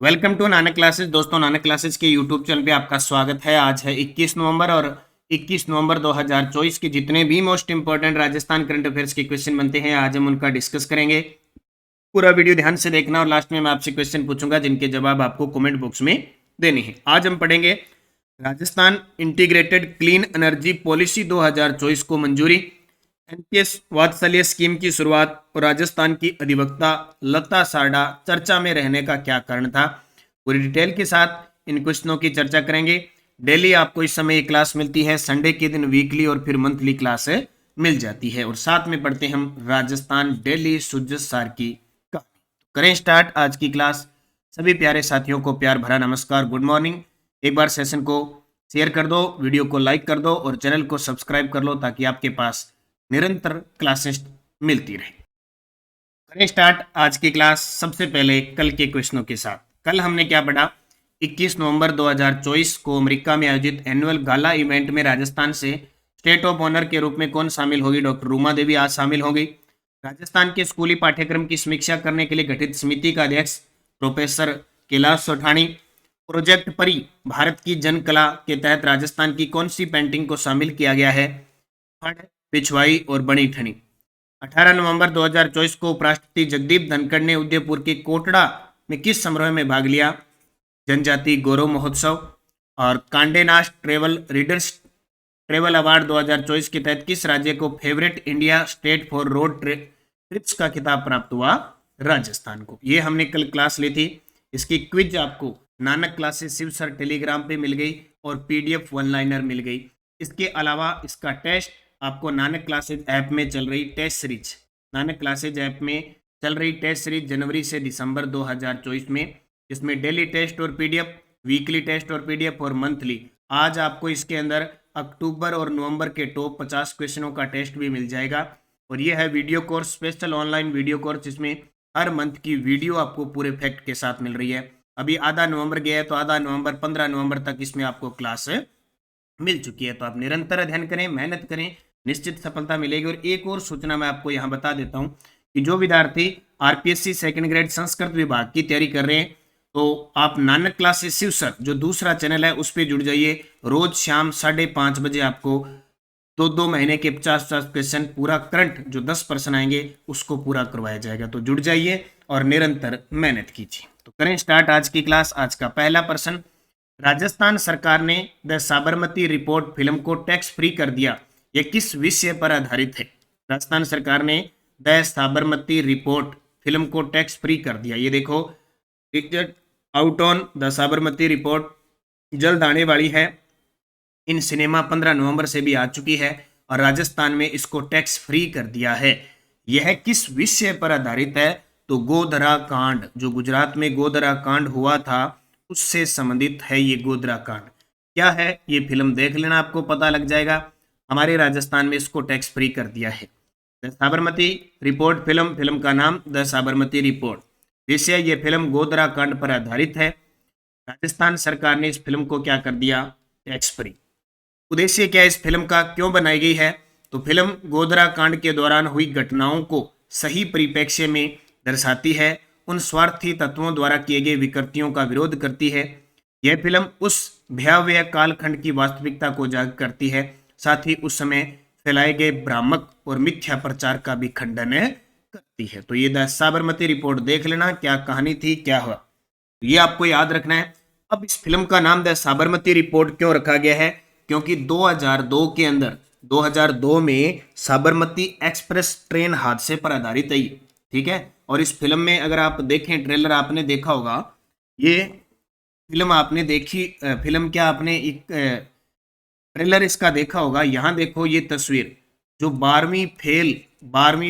Welcome to Nanak classes. दोस्तों, Nanak classes के YouTube channel पे आपका स्वागत है। आज है 21 नवंबर और 21 नवंबर 2024 के जितने भी most important Rajasthan current affairs के क्वेश्चन बनते हैं आज हम उनका डिस्कस करेंगे। पूरा वीडियो ध्यान से देखना और लास्ट में मैं आपसे क्वेश्चन पूछूंगा जिनके जवाब आपको कमेंट बॉक्स में देने हैं। आज हम पढ़ेंगे Rajasthan integrated clean energy policy 2024 को मंजूरी, एनपीएस वात्सल्य स्कीम की शुरुआत और राजस्थान की अधिवक्ता लता सारडा चर्चा में रहने का क्या कारण था। पूरी डिटेल के साथ इन क्वेश्चनों की चर्चा करेंगे। डेली आपको इस समय एक क्लास मिलती है, संडे के दिन वीकली और फिर मंथली क्लास मिल जाती है। और साथ में पढ़ते हैं हम राजस्थान डेली सूरज सार की कहानी। करें स्टार्ट आज की क्लास। सभी प्यारे साथियों को प्यार भरा नमस्कार, गुड मॉर्निंग। एक बार सेशन को शेयर कर दो, वीडियो को लाइक कर दो और चैनल को सब्सक्राइब कर लो ताकि आपके पास निरंतर क्लासेस मिलती रहे। करें स्टार्ट आज की क्लास। सबसे पहले कल के क्वेश्चनों के साथ। कल हमने क्या पढ़ा? 21 नवंबर 2024 को अमेरिका में आयोजित एनुअल गाला इवेंट में राजस्थान से स्टेट ऑफ ऑनर के रूप में कौन शामिल होगी? डॉक्टर रूमा देवी आज शामिल होंगी। राजस्थान के स्कूली पाठ्यक्रम की समीक्षा करने के लिए गठित समिति का अध्यक्ष प्रोफेसर कैलाश सोठानी। प्रोजेक्ट परी भारत की जन कला के तहत राजस्थान की कौन सी पेंटिंग को शामिल किया गया है? फड़, पिछवाई और बनी ठनी। 18 नवंबर 2024 को उपराष्ट्रपति जगदीप धनखड़ ने उदयपुर के कोटड़ा में किस समारोह में भाग लिया? जनजाति गौरव महोत्सव। और कांडेनाश ट्रेवल अवार्ड 2024 के तहत किस राज्य को favourite India state for road trips का खिताब प्राप्त हुआ? राजस्थान को। ये हमने कल क्लास ली थी। इसकी क्विज आपको Nanak classes Shiv sir Telegram पे मिल गई और पीडीएफ वन लाइनर मिल गई। इसके अलावा इसका टेस्ट आपको नानक क्लासेज ऐप में चल रही test series, Nanak classes app में चल रही टेस्ट सीरीज जनवरी से दिसंबर 2024 में, इसमें डेली टेस्ट और पीडीएफ, वीकली टेस्ट और पीडीएफ और मंथली। आज आपको इसके अंदर अक्टूबर और नवंबर के टॉप 50 क्वेश्चनों का टेस्ट भी मिल जाएगा। और यह है video course, special online video course, जिसमें हर मंथ की वीडियो आपको पूरे फैक्ट के साथ मिल रही है। अभी आधा नवंबर गया है तो आधा नवंबर 15 नवंबर तक इसमें आपको क्लास मिल चुकी है। तो आप निरंतर अध्ययन करें, मेहनत करें, निश्चित सफलता मिलेगी। और एक और सूचना मैं आपको यहाँ बता देता हूँ कि जो विद्यार्थी आरपीएससी सेकंड ग्रेड संस्कृत विभाग की तैयारी कर रहे हैं तो आप नानक क्लासेस शिव सर जो दूसरा चैनल है उस पर जुड़ जाइए। रोज शाम 5:30 बजे आपको 2-2 महीने के 50-50 क्वेश्चन पूरा करंट जो 10% आएंगे उसको पूरा करवाया जाएगा। तो जुड़ जाइए और निरंतर मेहनत कीजिए। तो करें स्टार्ट आज की क्लास। आज का पहला प्रश्न, राजस्थान सरकार ने द साबरमती रिपोर्ट फिल्म को टैक्स फ्री कर दिया, यह किस विषय पर आधारित है? राजस्थान सरकार ने द साबरमती रिपोर्ट फिल्म को टैक्स फ्री कर दिया। ये देखो, ticket out on the Sabarmati report जल्द आने वाली है। इन सिनेमा 15 नवंबर से भी आ चुकी है और राजस्थान में इसको टैक्स फ्री कर दिया है। यह किस विषय पर आधारित है? तो गोधरा कांड, जो गुजरात में गोधरा कांड हुआ था उससे संबंधित है ये गोधरा कांड। क्या है ये फिल्म देख लेना, आपको पता लग जाएगा। हमारे राजस्थान में इसको टैक्स फ्री कर दिया है। द साबरमती रिपोर्ट फिल्म का नाम द साबरमती रिपोर्ट। विषय ये फिल्म गोधरा कांड पर आधारित है। राजस्थान सरकार ने इस फिल्म को क्या कर दिया? Tax free. उद्देश्य क्या इस फिल्म का, क्यों बनाई गई है? तो फिल्म गोधरा कांड के दौरान हुई घटनाओं को सही परिप्रेक्ष्य में दर्शाती है, उन स्वार्थी तत्वों द्वारा किए गए विकृतियों का विरोध करती है। यह फिल्म उस भयावह कालखंड की वास्तविकता को उजागर करती है, साथ ही उस समय फैलाए गए भ्रामक और मिथ्या प्रचार का भी खंडन करती है। तो ये द साबरमती रिपोर्ट देख लेना, क्या कहानी थी, क्या हुआ, ये आपको याद रखना है। अब इस फिल्म का नाम द साबरमती रिपोर्ट क्यों रखा गया है? क्योंकि 2002 के अंदर 2002 में साबरमती एक्सप्रेस ट्रेन हादसे पर आधारित है, ठीक है। और इस फिल्म में अगर आप देखें, ट्रेलर आपने देखा होगा, ये फिल्म आपने देखी, फिल्म क्या आपने एक ट्रेलर इसका देखा होगा। यहाँ देखो ये तस्वीर, जो 12वीं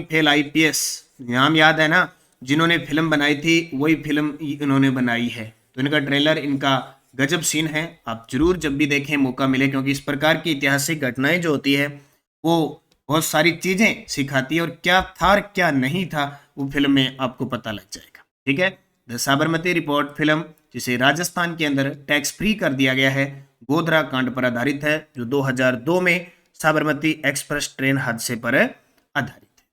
फेल आईपीएस, नाम याद है ना, जिन्होंने फिल्म बनाई थी वही फिल्म इन्होंने बनाई है। तो इनका ट्रेलर, इनका गजब सीन है। आप जरूर जब भी देखें, मौका मिले, क्योंकि इस प्रकार की ऐतिहासिक घटनाएं जो होती है वो बहुत सारी चीजें सिखाती है और क्या था और क्या नहीं था वो फिल्म में आपको पता लग जाएगा, ठीक है। द साबरमती रिपोर्ट फिल्म, जिसे राजस्थान के अंदर टैक्स फ्री कर दिया गया है, गोधरा कांड पर आधारित है, जो 2002 में साबरमती एक्सप्रेस ट्रेन हादसे पर आधारित।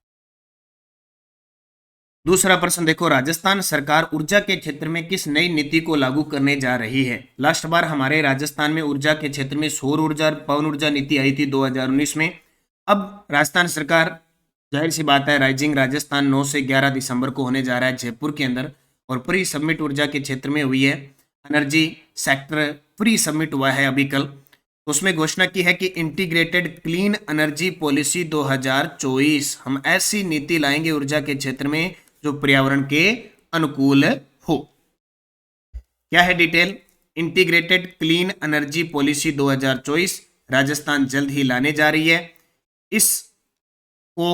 दूसरा प्रश्न देखो, राजस्थान सरकार ऊर्जा के क्षेत्र में किस नई नीति को लागू करने जा रही है? लास्ट बार हमारे राजस्थान में ऊर्जा के क्षेत्र में सौर ऊर्जा और पवन ऊर्जा नीति आई थी 2019 में। अब राजस्थान सरकार, जाहिर सी बात है, राइजिंग राजस्थान 9 से 11 दिसंबर को होने जा रहा है जयपुर के अंदर, और प्री समिट ऊर्जा के क्षेत्र में हुई है। एनर्जी सेक्टर प्री समिट हुआ है अभी कल। तो उसमें घोषणा की है कि इंटीग्रेटेड क्लीन एनर्जी पॉलिसी 2024, हम ऐसी नीति लाएंगे ऊर्जा के क्षेत्र में जो पर्यावरण के अनुकूल हो। क्या है detail? Integrated clean energy policy 2024 Rajasthan जल्द ही लाने जा रही है। इसको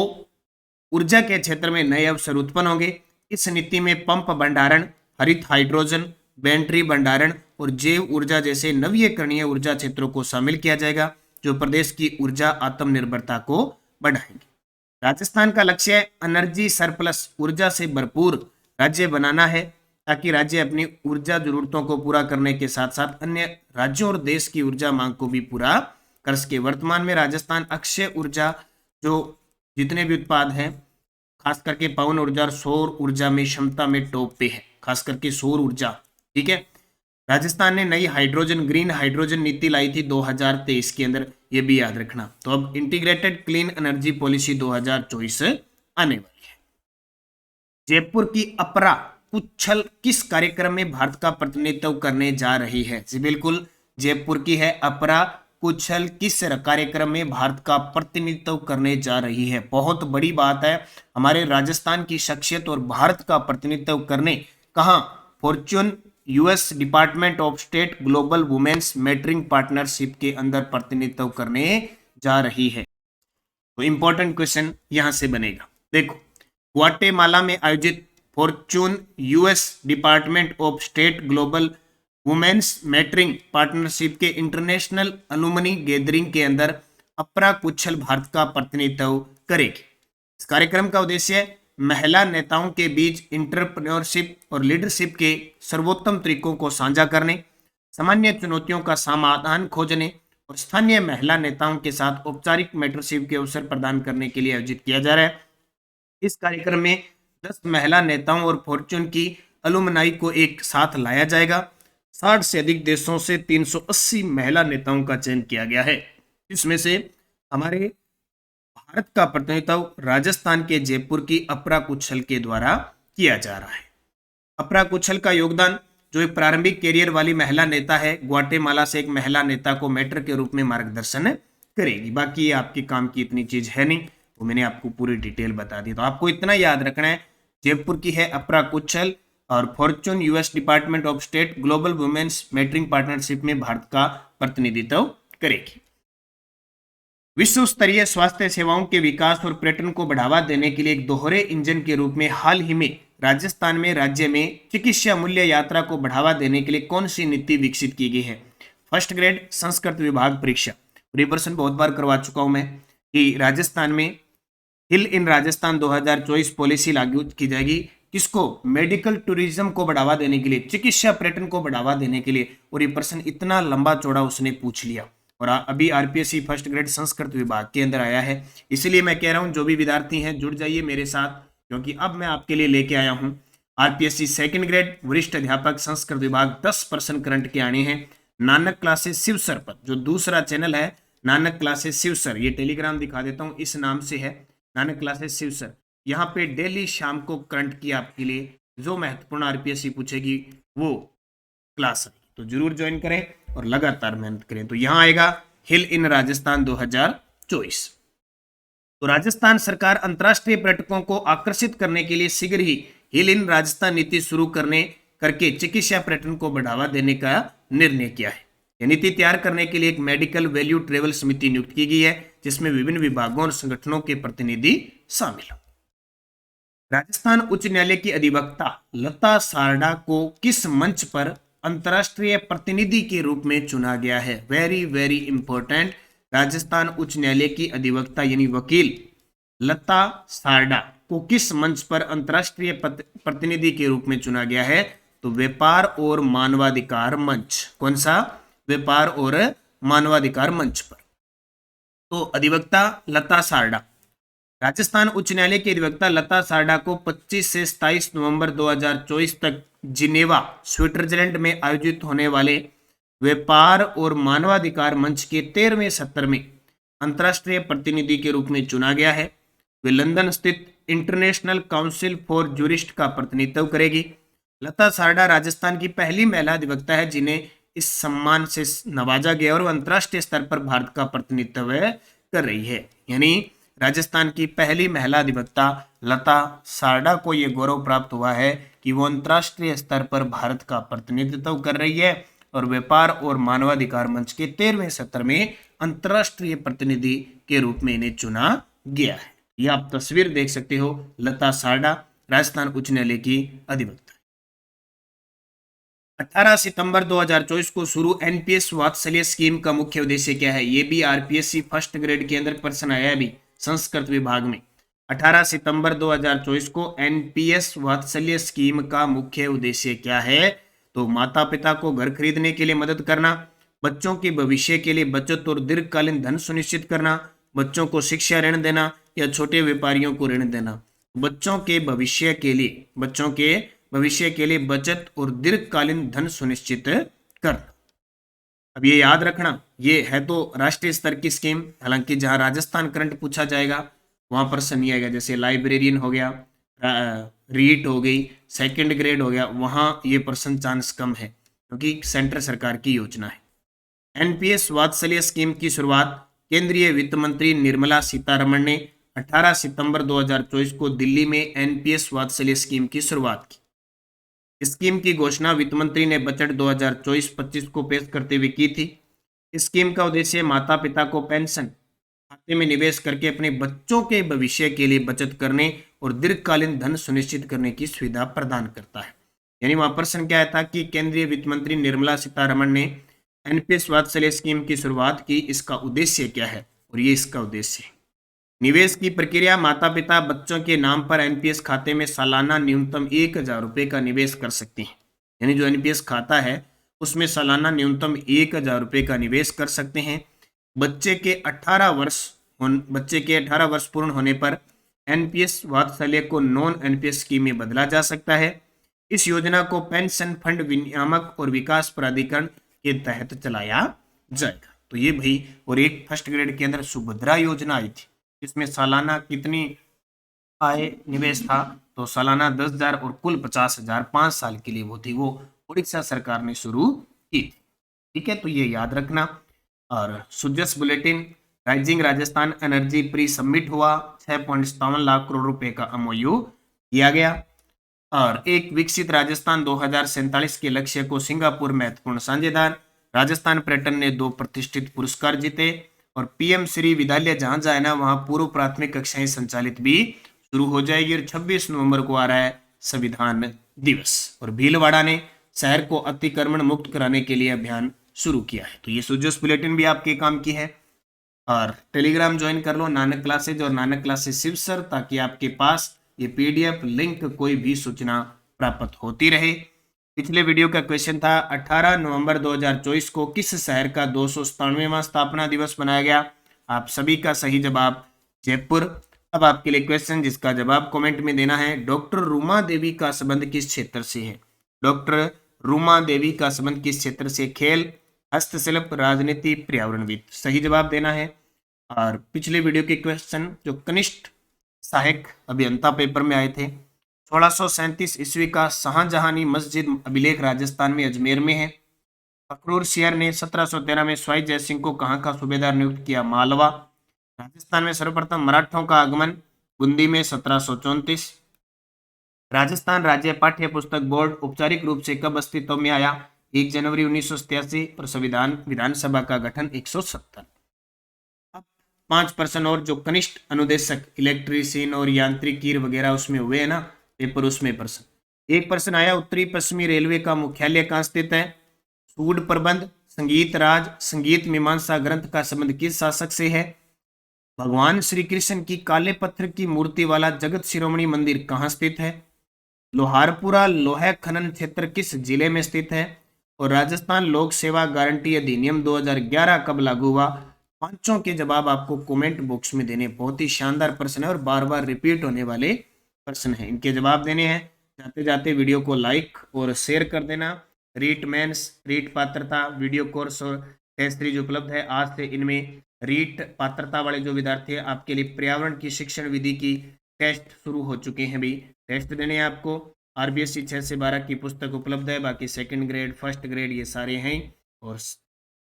ऊर्जा के क्षेत्र में नए अवसर उत्पन्न होंगे। इस नीति में पंप भंडारण, हरित हाइड्रोजन, बैटरी भंडारण और जैव ऊर्जा जैसे नवीकरणीय ऊर्जा क्षेत्रों को शामिल किया जाएगा, जो प्रदेश की ऊर्जा आत्मनिर्भरता को बढ़ाएंगे। राजस्थान का लक्ष्य है एनर्जी सरप्लस, ऊर्जा से भरपूर राज्य बनाना है, ताकि राज्य अपनी ऊर्जा जरूरतों को पूरा करने के साथ साथ अन्य राज्यों और देश की ऊर्जा मांग को भी पूरा कर सके। वर्तमान में राजस्थान अक्षय ऊर्जा, जो जितने भी उत्पाद हैं, खास करके पवन ऊर्जा और सौर ऊर्जा में क्षमता में टॉप पे है, खास करके सौर ऊर्जा। ठीक है। राजस्थान ने नई हाइड्रोजन, ग्रीन हाइड्रोजन नीति लाई थी 2023 के अंदर, ये भी याद रखना। तो अब इंटीग्रेटेड क्लीन एनर्जी पॉलिसी 2024 आने वाली है। जयपुर की अपरा कुच्छल किस कार्यक्रम में भारत का प्रतिनिधित्व करने जा रही है? जी बिल्कुल, जयपुर की है अपरा कुच्छल किस कार्यक्रम में भारत का प्रतिनिधित्व करने जा रही है। बहुत बड़ी बात है, हमारे राजस्थान की शख्सियत और भारत का प्रतिनिधित्व करने कहाँ? Fortune US Department of State Global Women's Mentoring Partnership के अंदर प्रतिनिधित्व करने जा रही है। तो इंपॉर्टेंट क्वेश्चन यहां से बनेगा। देखो, ग्वाटेमाला में आयोजित Fortune US Department of State Global Women's Mentoring Partnership के इंटरनेशनल अलुमनी गैदरिंग के अंदर अपरा कुच्छल भारत का प्रतिनिधित्व करेगी। इस कार्यक्रम का उद्देश्य महिला नेताओं के बीच इंटरप्रेन्योरशिप और लीडरशिप के सर्वोत्तम तरीकों को साझा करने, सामान्य चुनौतियों का समाधान खोजने और स्थानीय महिला नेताओं के साथ औपचारिक मेंटरशिप के अवसर प्रदान करने के लिए आयोजित किया जा रहा है। इस कार्यक्रम में 10 महिला नेताओं और फॉर्च्यून की अलुमनाई को एक साथ लाया जाएगा। 60 से अधिक देशों से 380 महिला नेताओं का चयन किया गया है। इसमें से हमारे भारत का प्रतिनिधित्व राजस्थान के जयपुर की अपरा कुच्छल के द्वारा किया जा रहा है। अपरा कुच्छल का योगदान, जो एक प्रारंभिक कैरियर वाली महिला नेता है, ग्वाटेमाला से एक महिला नेता को मेंटर के रूप में मार्गदर्शन करेगी। बाकी ये आपके काम की इतनी चीज है नहीं, तो मैंने आपको पूरी डिटेल बता दी। तो आपको इतना याद रखना है, जयपुर की है अपरा कुच्छल और Fortune US Department of State Global Women's Mentoring Partnership में भारत का प्रतिनिधित्व करेगी। विश्व स्तरीय स्वास्थ्य सेवाओं के विकास और पर्यटन को बढ़ावा देने के लिए एक दोहरे इंजन के रूप में हाल ही में राजस्थान में राज्य में चिकित्सा मूल्य यात्रा को बढ़ावा देने के लिए कौन सी नीति विकसित की गई है? फर्स्ट ग्रेड संस्कृत विभाग परीक्षा, रिवर्सन बहुत बार करवा चुका हूं मैं, कि राजस्थान में हिल इन राजस्थान 2024 पॉलिसी लागू की जाएगी। किसको? मेडिकल टूरिज्म को बढ़ावा देने के लिए, चिकित्सा पर्यटन को बढ़ावा देने के लिए। और ये प्रश्न इतना लंबा चौड़ा उसने पूछ लिया, और अभी आरपीएससी फर्स्ट ग्रेड संस्कृत विभाग के अंदर आया है। इसलिए मैं कह रहा हूं, जो भी विद्यार्थी हैं जुड़ जाइए मेरे साथ, क्योंकि अब मैं आपके लिए लेके आया हूं आरपीएससी सेकंड ग्रेड वरिष्ठ अध्यापक संस्कृत विभाग 10 पर्सन करंट के आने हैं। नानक क्लासेस शिव सर पर, जो दूसरा चैनल है नानक क्लासेस शिव सर, ये टेलीग्राम दिखा देता हूं, इस नाम से है नानक क्लासेस शिव सर। यहाँ पे डेली शाम को करंट की आपके लिए जो महत्वपूर्ण आरपीएससी पूछेगी वो क्लास है, तो जरूर ज्वाइन करें और लगातार मेहनत करें। तो यहाँ आएगा हिल इन राजस्थान 2024। तो राजस्थान सरकार अंतर्राष्ट्रीय पर्यटकों को आकर्षित करने के लिए शीघ्र ही हिल इन राजस्थान नीति शुरू करके चिकित्सा पर्यटन को बढ़ावा देने का निर्णय किया है। यह नीति तैयार करने के लिए एक मेडिकल वैल्यू ट्रेवल समिति नियुक्त की गई है, जिसमें विभिन्न विभागों और संगठनों के प्रतिनिधि शामिल हैं। राजस्थान उच्च न्यायालय की अधिवक्ता लता सारडा को किस मंच पर अंतर्राष्ट्रीय प्रतिनिधि के रूप में चुना गया है? Very very important. राजस्थान उच्च न्यायालय की अधिवक्ता यानी वकील लता सारडा को किस मंच पर अंतर्राष्ट्रीय प्रतिनिधि के रूप में चुना गया है? तो व्यापार और मानवाधिकार मंच। कौन सा? व्यापार और मानवाधिकार मंच पर। तो अधिवक्ता लता सारडा राजस्थान उच्च न्यायालय की अधिवक्ता लता सारडा को 25 से 27 नवंबर 2024 तक जिनेवा स्विट्जरलैंड में आयोजित होने वाले व्यापार और मानवाधिकार मंच के 13वें सत्र में अंतर्राष्ट्रीय प्रतिनिधि के रूप में चुना गया है। वे लंदन स्थित इंटरनेशनल काउंसिल फॉर जूरिस्ट का प्रतिनिधित्व करेगी। लता सारडा राजस्थान की पहली महिला अधिवक्ता है जिन्हें इस सम्मान से नवाजा गया और अंतर्राष्ट्रीय स्तर पर भारत का प्रतिनिधित्व कर रही है। यानी राजस्थान की पहली महिला अधिवक्ता लता सारडा को यह गौरव प्राप्त हुआ है कि वो अंतर्राष्ट्रीय स्तर पर भारत का प्रतिनिधित्व कर रही है और व्यापार और मानवाधिकार मंच के 13वें सत्र में अंतर्राष्ट्रीय प्रतिनिधि के रूप में इन्हें चुना गया है। यह आप तस्वीर देख सकते हो, लता सारडा राजस्थान उच्च न्यायालय की अधिवक्ता। 18 सितंबर 2024 को शुरू एनपीएस वात्सल्य स्कीम का मुख्य उद्देश्य क्या है? ये भी आरपीएससी फर्स्ट ग्रेड के अंदर प्रश्न आया है अभी संस्कृत विभाग में। 18 सितंबर 2024 को एनपीएस वात्सल्य स्कीम का मुख्य उद्देश्य क्या है? तो माता पिता को घर खरीदने के लिए मदद करना, बच्चों के भविष्य के लिए बचत और दीर्घकालीन धन सुनिश्चित करना, बच्चों को शिक्षा ऋण देना या छोटे व्यापारियों को ऋण देना। बच्चों के भविष्य के लिए बचत और दीर्घकालीन धन सुनिश्चित करना। अब ये याद रखना, ये है तो राष्ट्रीय स्तर की स्कीम, हालांकि जहां राजस्थान करंट पूछा जाएगा वहां प्रश्न नहीं आएगा। जैसे लाइब्रेरियन हो गया, रीट हो गई, सेकंड ग्रेड हो गया, वहां ये प्रश्न चांस कम है क्योंकि सेंट्रल सरकार की योजना है। एनपीएस वात्सल्य स्कीम की शुरुआत केंद्रीय वित्त मंत्री निर्मला सीतारमण ने 18 सितंबर 2024 को दिल्ली में एनपीएस वात्सल्य स्कीम की शुरुआत की। स्कीम की घोषणा वित्त मंत्री ने बजट 2024-25 को पेश करते हुए की थी। स्कीम का उद्देश्य माता पिता को पेंशन खाते में निवेश करके अपने बच्चों के भविष्य के लिए बचत करने और दीर्घकालीन धन सुनिश्चित करने की सुविधा प्रदान करता है। यानी वहां प्रश्न क्या था कि केंद्रीय वित्त मंत्री निर्मला सीतारमण ने एनपीएस वात्सल्य स्कीम की शुरुआत की, इसका उद्देश्य क्या है? और ये इसका उद्देश्य है। निवेश की प्रक्रिया, माता पिता बच्चों के नाम पर एनपीएस खाते में सालाना न्यूनतम 1000 रुपये का निवेश कर सकते हैं। यानी जो एनपीएस खाता है उसमें सालाना न्यूनतम 1000 रुपये का निवेश कर सकते हैं। बच्चे के 18 वर्ष पूर्ण होने पर एनपीएस वात्सल्य को नॉन एनपीएस स्कीम में बदला जा सकता है। इस योजना को पेंशन फंड विनियामक और विकास प्राधिकरण के तहत चलाया जाएगा। तो ये भाई, और एक फर्स्ट ग्रेड के अंदर सुभद्रा योजना आई थी, इसमें सालाना कितनी आय निवेश था? तो सालाना 10,000 और कुल 50,000 5 साल के लिए वो थी, वो उड़ीसा सरकार ने शुरू की थी। ठीक है, तो ये याद रखना। और Sujas bulletin, rising Rajasthan energy pre submit हुआ, 6.57 लाख करोड़ रुपए का एमओयू किया गया। और एक विकसित राजस्थान 2047 के लक्ष्य को सिंगापुर महत्वपूर्ण साझेदार। राजस्थान पर्यटन ने 2 प्रतिष्ठित पुरस्कार जीते। और पीएम श्री विद्यालय जहां जाए ना वहां पूर्व प्राथमिक कक्षाएं संचालित भी शुरू हो जाएगी। और 26 नवंबर को आ रहा है संविधान दिवस। और भीलवाड़ा ने शहर को अतिक्रमण मुक्त कराने के लिए अभियान शुरू किया है। तो ये सुजस बुलेटिन भी आपके काम की है। और टेलीग्राम ज्वाइन कर लो, नानक क्लासेज और नानक क्लासेज शिव सर, ताकि आपके पास ये पीडीएफ लिंक कोई भी सूचना प्राप्त होती रहे। पिछले वीडियो का क्वेश्चन था 18 नवंबर 2024 को किस शहर का 297वां स्थापना दिवस मनाया गया? आप सभी का सही जवाब जयपुर। अब आपके लिए क्वेश्चन जिसका जवाब कमेंट में देना है। डॉक्टर रूमा देवी का संबंध किस क्षेत्र से है? डॉक्टर रूमा देवी का संबंध किस क्षेत्र से? खेल, हस्तशिल्प, राजनीति, पर्यावरणविद। सही जवाब देना है। और पिछले वीडियो के क्वेश्चन जो कनिष्ठ सहायक अभियंता पेपर में आए थे, 1637 ईस्वी का शाहजहानी मस्जिद अभिलेख राजस्थान में अजमेर में है। फखरुर शेर ने 1713 में स्वाई जय सिंह को कहाँ का सूबेदार नियुक्त किया? मालवा। राजस्थान में सर्वप्रथम मराठों का आगमन बूंदी में 1734। राजस्थान राज्य पाठ्य पुस्तक बोर्ड औपचारिक रूप से कब अस्तित्व में आया? 1 जनवरी 1987। और संविधान विधानसभा का गठन 170। अब 5 प्रश्न और जो कनिष्ठ अनुदेशक इलेक्ट्रीशियन और यांत्रिकी वगैरह उसमें हुए हैं ना पेपर, उसमें प्रश्न। एक प्रश्न आया, उत्तरी पश्चिमी रेलवे का मुख्यालय कहाँ स्थित है? सूड प्रबंध, संगीत राज, संगीत मीमांसा ग्रंथ का संबंध किस शासक से है? भगवान श्री कृष्ण की काले पत्थर की मूर्ति वाला जगत शिरोमणि मंदिर कहाँ स्थित है? लोहारपुरा लोह खनन क्षेत्र किस जिले में स्थित है? और राजस्थान लोक सेवा गारंटी अधिनियम 2011 कब लागू हुआ? पांचों के जवाब आपको कमेंट बॉक्स में देने। बहुत ही शानदार प्रश्न है और बार बार रिपीट होने वाले प्रश्न है, इनके जवाब देने हैं। जाते जाते वीडियो को लाइक और शेयर कर देना। रीट मेंस, रीट पात्रता वीडियो कोर्स और टेस्ट सीरीज उपलब्ध है। आज से इनमें रीट पात्रता वाले जो विद्यार्थी है आपके लिए पर्यावरण की शिक्षण विधि की टेस्ट शुरू हो चुके हैं भी, टेस्ट देने हैं आपको। आरबीएससी 6 से 12 की पुस्तक उपलब्ध है, बाकी सेकंड ग्रेड फर्स्ट ग्रेड ये सारे हैं। और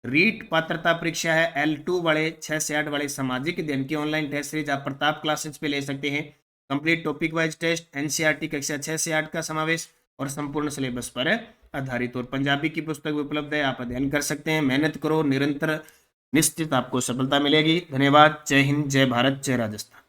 रीट पात्रता परीक्षा है L2 वाले 6 से 8 वाले सामाजिक अध्ययन की ऑनलाइन टेस्ट सीरीज आप प्रताप क्लासेस पे ले सकते हैं। Complete topic wise test, NCERT कक्षा 6 से 8 का समावेश और संपूर्ण सिलेबस पर आधारित। और पंजाबी की पुस्तक उपलब्ध है, आप अध्ययन कर सकते हैं। मेहनत करो निरंतर, निश्चित आपको सफलता मिलेगी। धन्यवाद। जय हिंद, जय भारत, जय राजस्थान।